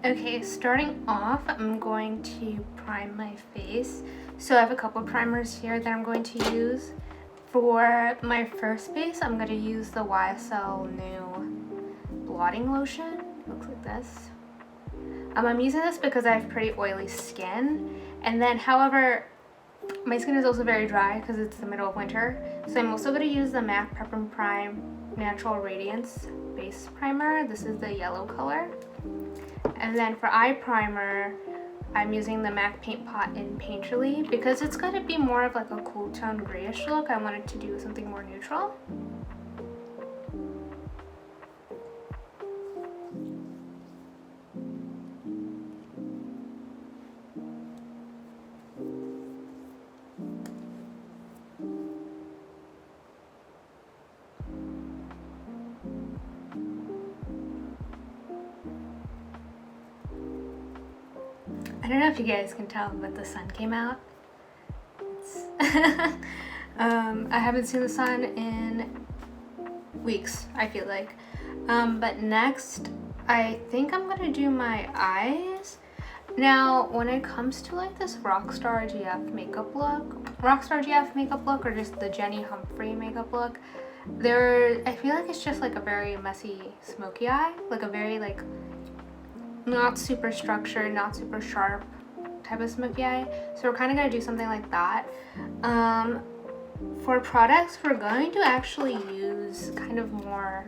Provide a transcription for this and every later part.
Okay, starting off, I'm going to prime my face. So I have a couple primers here that I'm going to use. For my first base, I'm going to use the YSL New Blotting Lotion. It looks like this. I'm using this because I have pretty oily skin. And then, however, my skin is also very dry because it's the middle of winter. So I'm also going to use the MAC Prep and Prime Natural Radiance Base Primer. This is the yellow color. And then for eye primer, I'm using the MAC Paint Pot in Painterly because it's going to be more of like a cool tone grayish look. I wanted to do something more neutral. I don't know if you guys can tell, but the sun came out. I haven't seen the sun in weeks, I feel like. But next, I think I'm gonna do my eyes. Now, when it comes to like this Rockstar Gf makeup look, or just the Jenny Humphrey makeup look, I feel like it's just like a very messy smoky eye, like a very like not super structured, not super sharp type of smoky eye. So we're kind of going to do something like that. For products, we're going to actually use kind of more,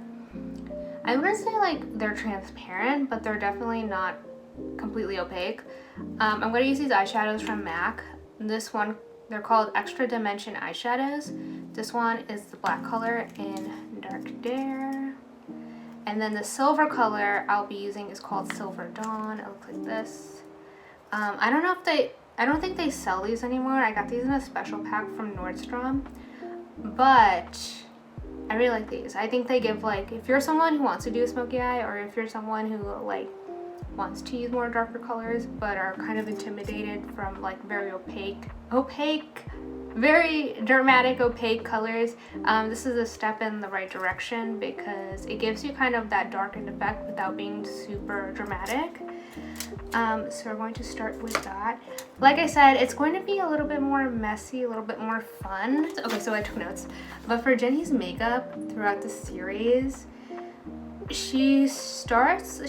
I wouldn't say like they're transparent, but they're definitely not completely opaque. I'm going to use these eyeshadows from MAC. This one, they're called Extra Dimension eyeshadows. This one is the black color in Dark Dare. And then the silver color I'll be using is called Silver Dawn. It looks like this. I don't think they sell these anymore. I got these in a special pack from Nordstrom. But I really like these. I think they give like, if you're someone who wants to do a smoky eye, or if you're someone who like wants to use more darker colors but are kind of intimidated from like very very dramatic opaque colors, this is a step in the right direction because it gives you kind of that darkened effect without being super dramatic. So we're going to start with that. Like I said, it's going to be a little bit more messy, a little bit more fun. Okay, so I took notes. But for Jenny's makeup throughout the series, she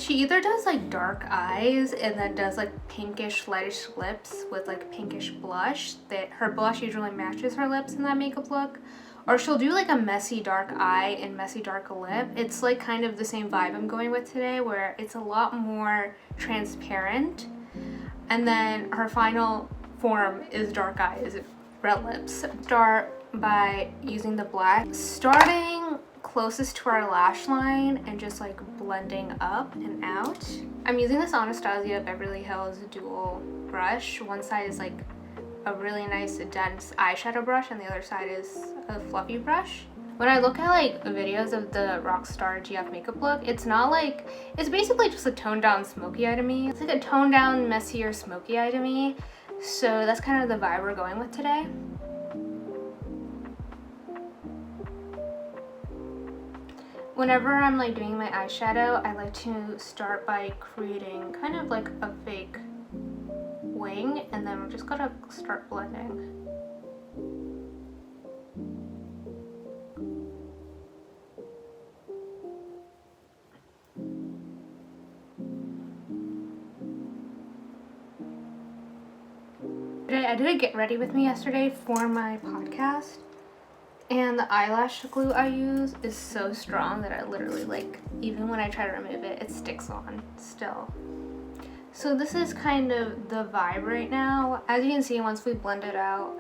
either does like dark eyes and then does like pinkish lightish lips with like pinkish blush. That her blush usually matches her lips in that makeup look, or she'll do like a messy dark eye and messy dark lip. It's like kind of the same vibe I'm going with today, where it's a lot more transparent, and then her final form is dark eyes, red lips. Start by using the black, starting closest to our lash line and just like blending up and out. I'm using this Anastasia Beverly Hills dual brush. One side is like a really nice dense eyeshadow brush and the other side is a fluffy brush. When I look at like videos of the Rockstar Gf makeup look, it's not like, it's basically just a toned down smoky eye to me. It's like a toned down messier smoky eye to me. So that's kind of the vibe we're going with today. Whenever I'm like doing my eyeshadow, I like to start by creating kind of like a fake wing, and then we're just gonna start blending. I did a get ready with me yesterday for my podcast. And the eyelash glue I use is so strong that I literally, like, even when I try to remove it, it sticks on still. So this is kind of the vibe right now. As you can see, once we blended out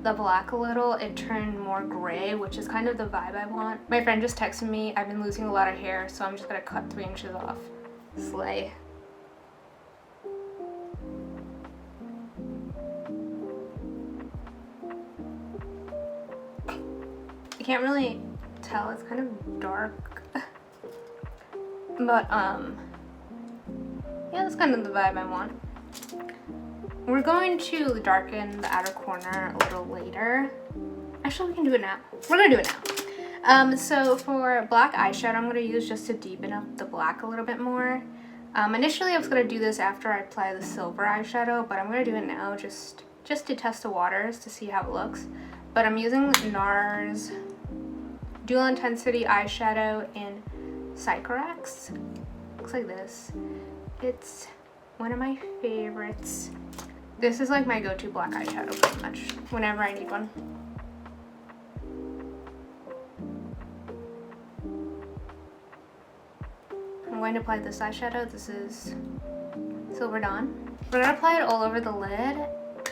the black a little, it turned more gray, which is kind of the vibe I want. My friend just texted me, I've been losing a lot of hair, so I'm just gonna cut 3 inches off. Slay. I can't really tell, it's kind of dark. But yeah, that's kind of the vibe I want. We're going to darken the outer corner a little later. Actually, we can do it now. We're gonna do it now. So for black eyeshadow, I'm gonna use just to deepen up the black a little bit more. Initially I was going to do this after I apply the silver eyeshadow, but I'm going to do it now just to test the waters to see how it looks. But I'm using NARS Dual Intensity Eyeshadow in Sycorax. Looks like this. It's one of my favorites. This is like my go-to black eyeshadow pretty much whenever I need one. I'm going to apply this eyeshadow. This is Silver Dawn. We're going to apply it all over the lid,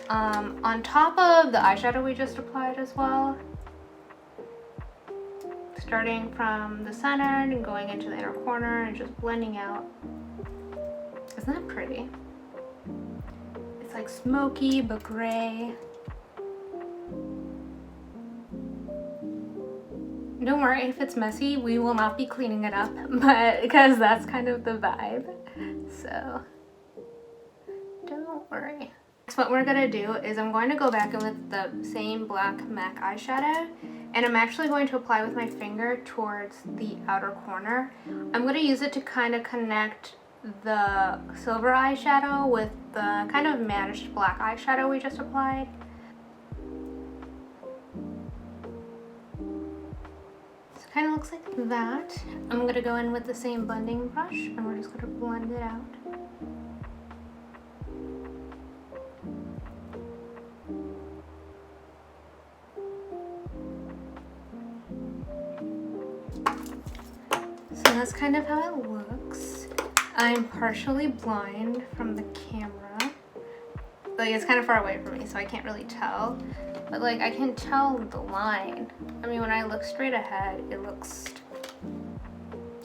on top of the eyeshadow we just applied as well. Starting from the center and going into the inner corner and just blending out. Isn't that pretty? It's like smoky but gray. Don't worry if it's messy, we will not be cleaning it up, but because that's kind of the vibe. So don't worry. So what we're gonna do is I'm going to go back in with the same black MAC eyeshadow, and I'm actually going to apply with my finger towards the outer corner. I'm going to use it to kind of connect the silver eyeshadow with the kind of managed black eyeshadow we just applied. So it kind of looks like that. I'm going to go in with the same blending brush and we're just going to blend it out. So that's kind of how it looks. I'm partially blind from the camera. Like, it's kind of far away from me, so I can't really tell. But like, I can tell the line. I mean, when I look straight ahead, it looks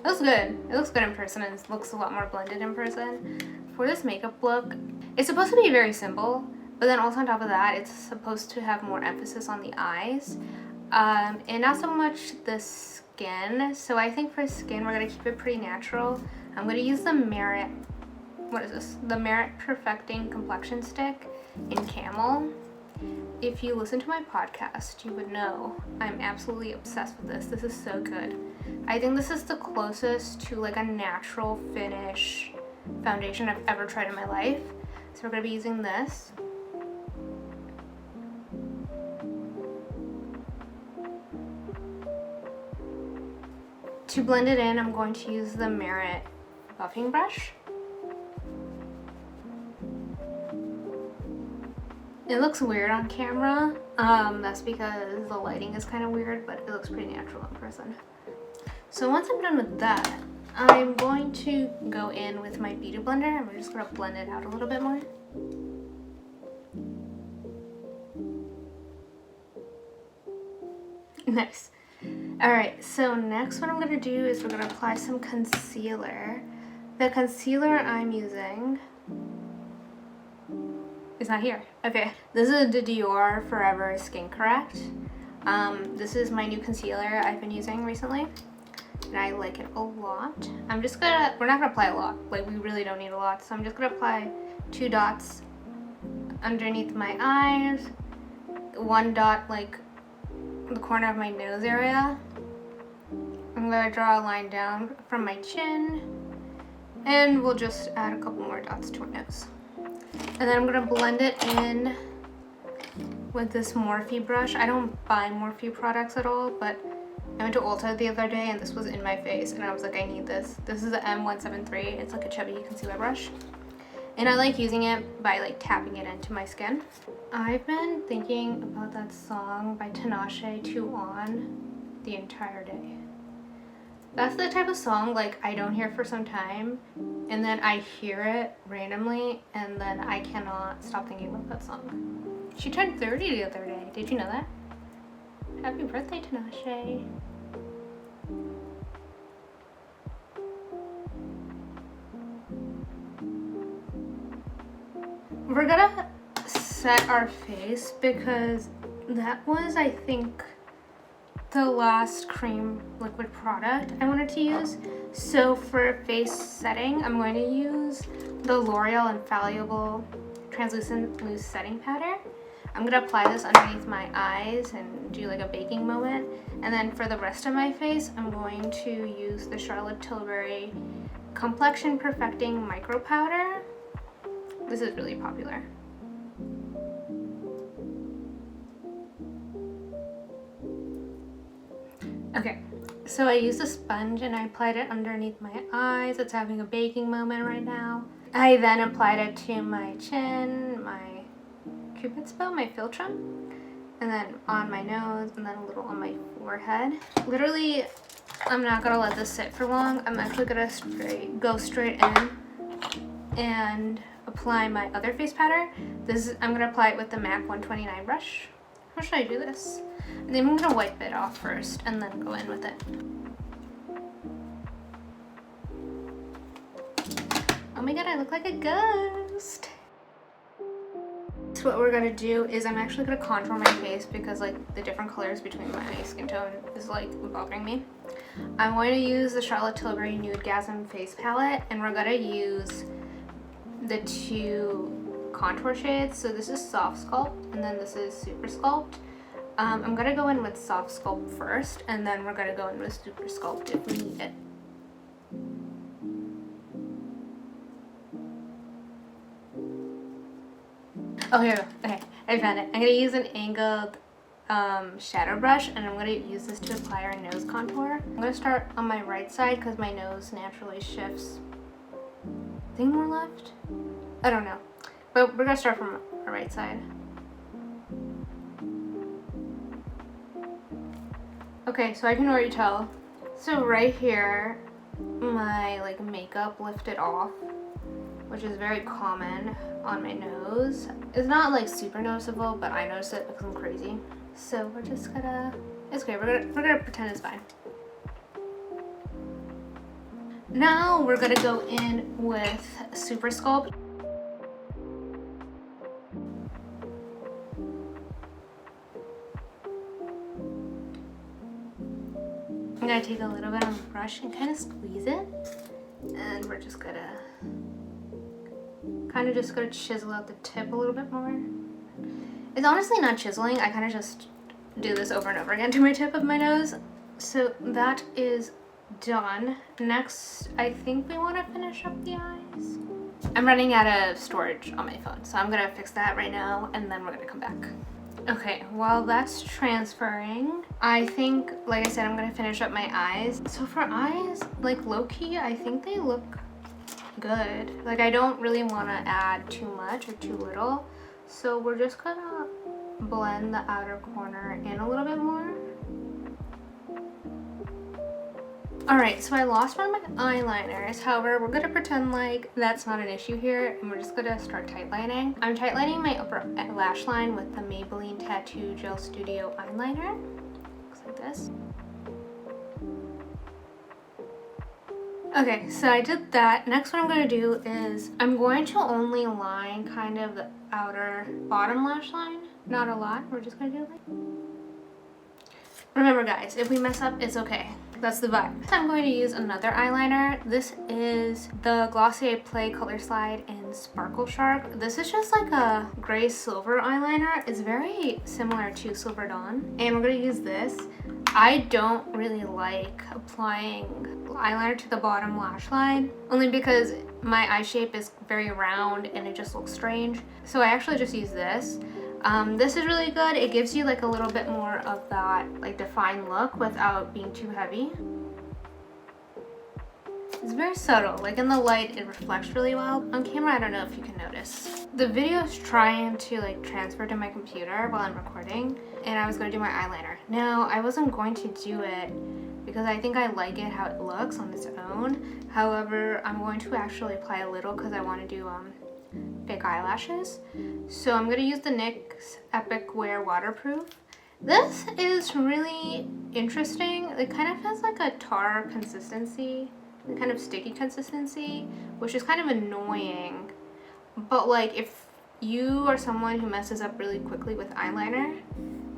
good. It looks good in person, and it looks a lot more blended in person. For this makeup look, it's supposed to be very simple, but then also on top of that, it's supposed to have more emphasis on the eyes, and not so much the skin. So I think for skin, we're gonna keep it pretty natural. I'm gonna use the Merit, what is this? The Merit Perfecting Complexion Stick in Camel. If you listen to my podcast, you would know I'm absolutely obsessed with this. This is so good. I think this is the closest to like a natural finish foundation I've ever tried in my life. So we're gonna be using this. To blend it in, I'm going to use the Merit buffing brush. It looks weird on camera. That's because the lighting is kind of weird, but it looks pretty natural in person. So once I'm done with that, I'm going to go in with my beauty blender and we're just gonna blend it out a little bit more. Nice. Alright, so next what I'm going to do is we're going to apply some concealer. The concealer I'm using is not here. Okay, this is the Dior Forever Skin Correct. This is my new concealer I've been using recently, and I like it a lot. we're not going to apply a lot, like we really don't need a lot, so I'm just going to apply 2 dots underneath my eyes, 1 dot like the corner of my nose area. I'm going to draw a line down from my chin, and we'll just add a couple more dots to our nose. And then I'm going to blend it in with this Morphe brush. I don't buy Morphe products at all, but I went to Ulta the other day and this was in my face and I was like, I need this. This is the M173. It's like a chubby concealer brush. And I like using it by like tapping it into my skin. I've been thinking about that song by Tinashe, 2 On, the entire day. That's the type of song like I don't hear for some time, and then I hear it randomly, and then I cannot stop thinking about that song. She turned 30 the other day. Did you know that? Happy birthday, Tinashe. We're gonna set our face because that was, I think, the last cream liquid product I wanted to use. So for face setting, I'm going to use the L'Oreal Infallible Translucent Loose Setting Powder. I'm gonna apply this underneath my eyes and do like a baking moment. And then for the rest of my face, I'm going to use the Charlotte Tilbury complexion perfecting micro powder. This is really popular. Okay, so I used a sponge and I applied it underneath my eyes. It's having a baking moment right now. I then applied it to my chin, my cupid's bow, my philtrum, and then on my nose, and then a little on my forehead. Literally, I'm not gonna let this sit for long. I'm actually gonna go straight in and apply my other face powder. I'm gonna apply it with the MAC 129 brush. How should I do this? I think I'm gonna wipe it off first and then go in with it. Oh my god, I look like a ghost. So what we're gonna do is I'm actually gonna contour my face because like the different colors between my skin tone is like bothering me. I'm going to use the Charlotte Tilbury Nudegasm face palette, and we're gonna use the two contour shades. So this is Soft Sculpt and then this is Super Sculpt. I'm gonna go in with Soft Sculpt first, and then we're gonna go in with Super Sculpt if we need it. Oh, here we go. Okay, I found it. I'm gonna use an angled shadow brush, and I'm gonna use this to apply our nose contour. I'm gonna start on my right side because my nose naturally shifts. I think more left? I don't know. But we're gonna start from our right side. Okay, so I can already tell. So right here, my like makeup lifted off, which is very common on my nose. It's not like super noticeable, but I notice it because I'm crazy. So we're just gonna, it's okay, we're gonna pretend it's fine. Now we're gonna go in with Super Sculpt. I'm gonna take a little bit on the brush and kind of squeeze it, and we're just gonna chisel out the tip a little bit more. It's honestly not chiseling, I kind of just do this over and over again to my tip of my nose. So that is done. Next, I think we want to finish up the eyes. I'm running out of storage on my phone, so I'm gonna fix that right now, and then we're gonna come back. Okay, while that's transferring, I think, like I said, I'm gonna finish up my eyes. So for eyes, like low-key, I think they look good. Like I don't really want to add too much or too little. So we're just gonna blend the outer corner in a little bit more. Alright, so I lost one of my eyeliners. However, we're gonna pretend like that's not an issue here, and we're just gonna start tightlining. I'm tightlining my upper lash line with the Maybelline Tattoo Gel Studio eyeliner. Looks like this. Okay, so I did that. Next, what I'm gonna do is I'm going to only line kind of the outer bottom lash line. Not a lot. We're just gonna do like. Remember guys, if we mess up, it's okay. That's the vibe. I'm going to use another eyeliner. This is the Glossier Play Color Slide in Sparkle Shark. This is just like a gray silver eyeliner. It's very similar to Silver Dawn. And we're gonna use this. I don't really like applying eyeliner to the bottom lash line, only because my eye shape is very round and it just looks strange. So I actually just use this. This is really good. It gives you like a little bit more of that like defined look without being too heavy. It's very subtle, like in the light it reflects really well. On camera, I don't know if you can notice. The video is trying to like transfer to my computer while I'm recording, and I was going to do my eyeliner. Now, I wasn't going to do it because I think I like it how it looks on its own. However, I'm going to actually apply a little because I want to do fake eyelashes. So I'm going to use the NYX Epic Wear Waterproof. This is really interesting. It kind of has like a tar consistency, a kind of sticky consistency, which is kind of annoying. But like if you are someone who messes up really quickly with eyeliner,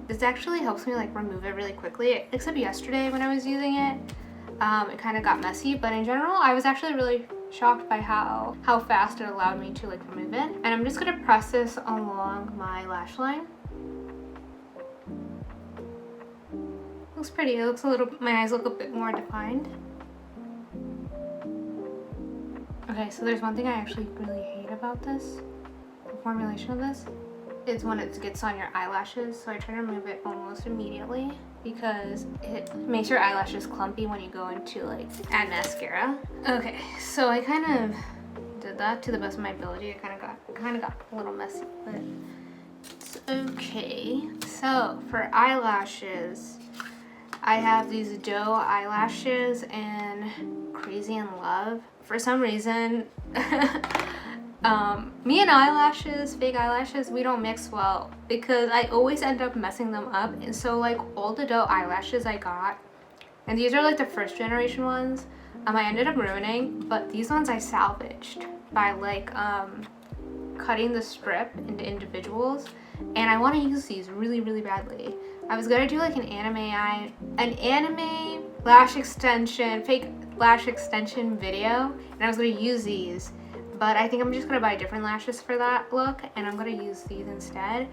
this actually helps me like remove it really quickly. Except yesterday when I was using it, it kind of got messy. But in general, I was actually really shocked by how fast it allowed me to like remove it. And I'm just gonna press this along my lash line. Looks pretty. It looks a little, my eyes look a bit more defined. Okay, so there's one thing I actually really hate about this, the formulation of this, is when it gets on your eyelashes. So I try to remove it almost immediately because it makes your eyelashes clumpy when you go into like add mascara. Okay, so I kind of did that to the best of my ability. It kind of got a little messy, but it's okay. So for eyelashes, I have these doe eyelashes and Crazy in Love. For some reason, me and eyelashes, fake eyelashes, we don't mix well because I always end up messing them up. And so like all the doe eyelashes I got, and these are like the first generation ones, I ended up ruining, but these ones I salvaged by like cutting the strip into individuals, and I want to use these really, really badly. I was gonna do like an anime lash extension, fake lash extension video, and I was gonna use these, but I think I'm just gonna buy different lashes for that look, and I'm gonna use these instead.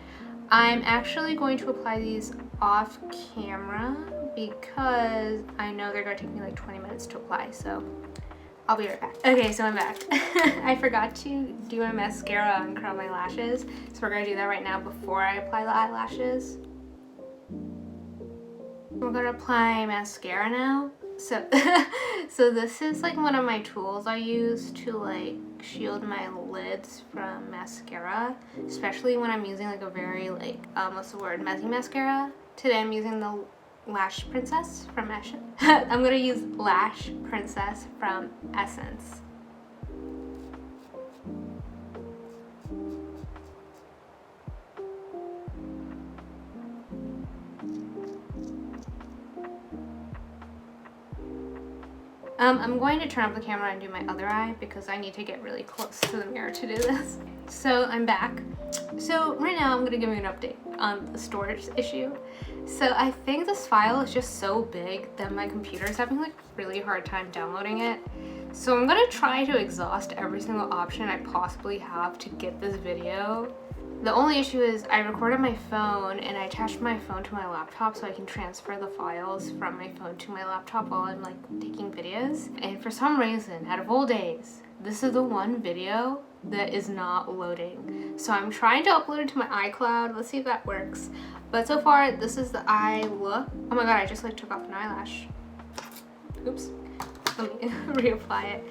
I'm actually going to apply these off camera because I know they're gonna take me like 20 minutes to apply, so I'll be right back. Okay, so I'm back. I forgot to do my mascara and curl my lashes, so we're gonna do that right now before I apply the eyelashes. We're gonna apply mascara now. So, so this is like one of my tools I use to like shield my lids from mascara, especially when I'm using like a very like, what's the word, messy mascara. Today I'm using the Lash Princess from Essence. I'm gonna use Lash Princess from Essence. I'm going to turn off the camera and do my other eye because I need to get really close to the mirror to do this. So I'm back. So right now I'm going to give you an update on the storage issue. So I think this file is just so big that my computer is having like a really hard time downloading it. So I'm going to try to exhaust every single option I possibly have to get this video. The only issue is I recorded my phone and I attached my phone to my laptop so I can transfer the files from my phone to my laptop while I'm like taking videos. And for some reason, out of all days, this is the one video that is not loading. So I'm trying to upload it to my iCloud. Let's see if that works. But so far, this is the eye look. Oh my god, I just like took off an eyelash. Oops. Let me reapply it.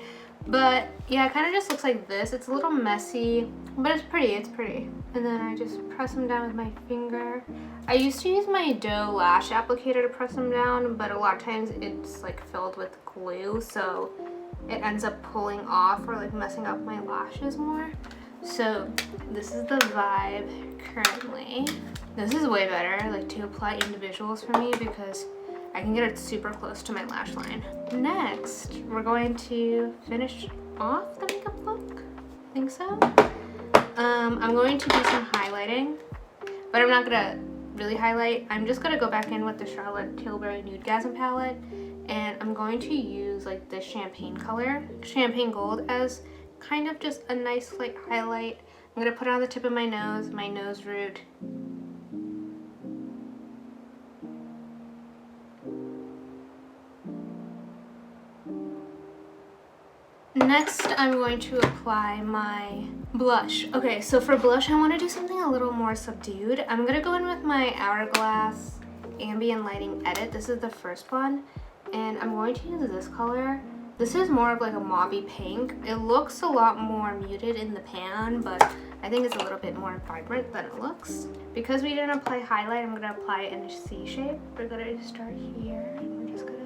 But yeah, it kind of just looks like this. It's a little messy, but it's pretty, it's pretty. And then I just press them down with my finger. I used to use my doe lash applicator to press them down, but a lot of times it's like filled with glue, so it ends up pulling off or like messing up my lashes more. So this is the vibe currently. This is way better, like to apply individuals for me because I can get it super close to my lash line. Next, we're going to finish off the makeup look. I think so. I'm going to do some highlighting, but I'm not gonna really highlight. I'm just gonna go back in with the Charlotte Tilbury Nudegasm palette, and I'm going to use like this champagne color, champagne gold, as kind of just a nice like highlight. I'm gonna put it on the tip of my nose root. Next, I'm going to apply my blush. Okay, so for blush, I want to do something a little more subdued. I'm going to go in with my Hourglass Ambient Lighting Edit. This is the first one, and I'm going to use this color. This is more of like a mauvey pink. It looks a lot more muted in the pan, but I think it's a little bit more vibrant than it looks. Because we didn't apply highlight, I'm going to apply it in a C shape. We're going to start here, and we're just going to...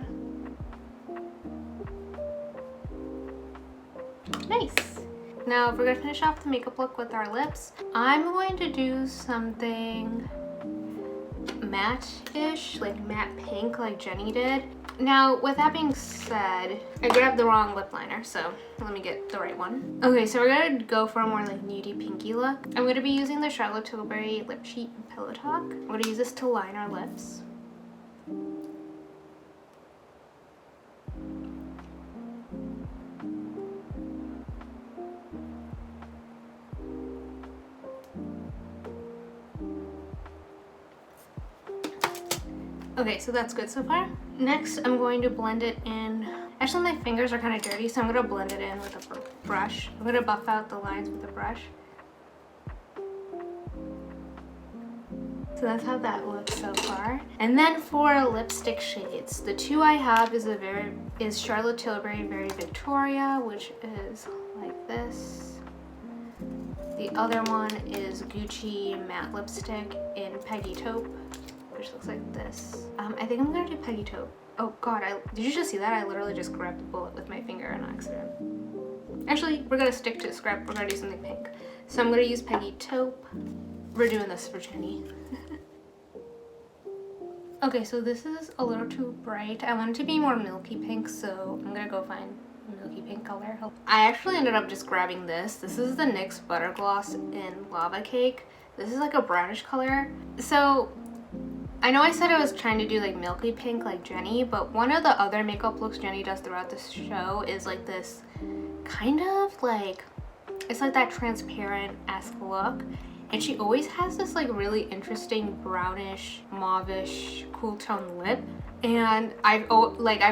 Nice. Now we're gonna finish off the makeup look with our lips. I'm going to do something matte-ish, like matte pink like Jenny did. Now with that being said, I grabbed the wrong lip liner, so let me get the right one. Okay, so we're gonna go for a more like nudie pinky look. I'm gonna be using the Charlotte Tilbury Lip Cheat Pillow Talk. I'm gonna use this to line our lips. Okay, so that's good so far. Next, I'm going to blend it in. I Actually, my fingers are kind of dirty, so I'm gonna blend it in with a brush. I'm gonna buff out the lines with a brush. So that's how that looks so far. And then for lipstick shades, the two I have is Charlotte Tilbury Very Victoria, which is like this. The other one is Gucci matte lipstick in Peggy Taupe, which looks like this. I think I'm gonna do Peggy Taupe. Oh god, did you just see that? I literally just grabbed the bullet with my finger on accident. Actually, we're gonna stick to scrap. We're gonna do something pink. So I'm gonna use Peggy Taupe. We're doing this for Jenny. Okay, so this is a little too bright. I want it to be more milky pink, so I'm gonna go find a milky pink color. I actually ended up just grabbing this. This is the NYX Butter Gloss in Lava Cake. This is like a brownish color. So I know I said I was trying to do like milky pink like Jenny, but one of the other makeup looks Jenny does throughout this show is like this kind of like, it's like that transparent-esque look. And she always has this like really interesting brownish, mauvish, cool tone lip. And I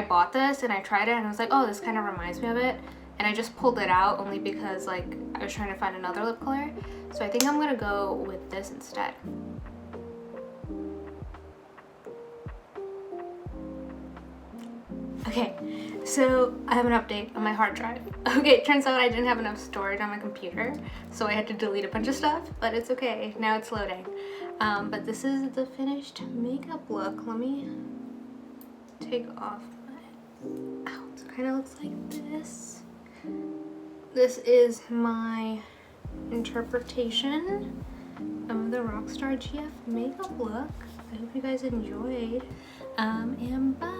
bought this and I tried it and I was like, oh, this kind of reminds me of it. And I just pulled it out only because like I was trying to find another lip color. So I think I'm gonna go with this instead. Okay, so I have an update on my hard drive. Okay, it turns out I didn't have enough storage on my computer, so I had to delete a bunch of stuff, but it's okay. Now it's loading. But this is the finished makeup look. Let me take off my... Ow, it kind of looks like this. This is my interpretation of the Rockstar Gf makeup look. I hope you guys enjoyed. And bye!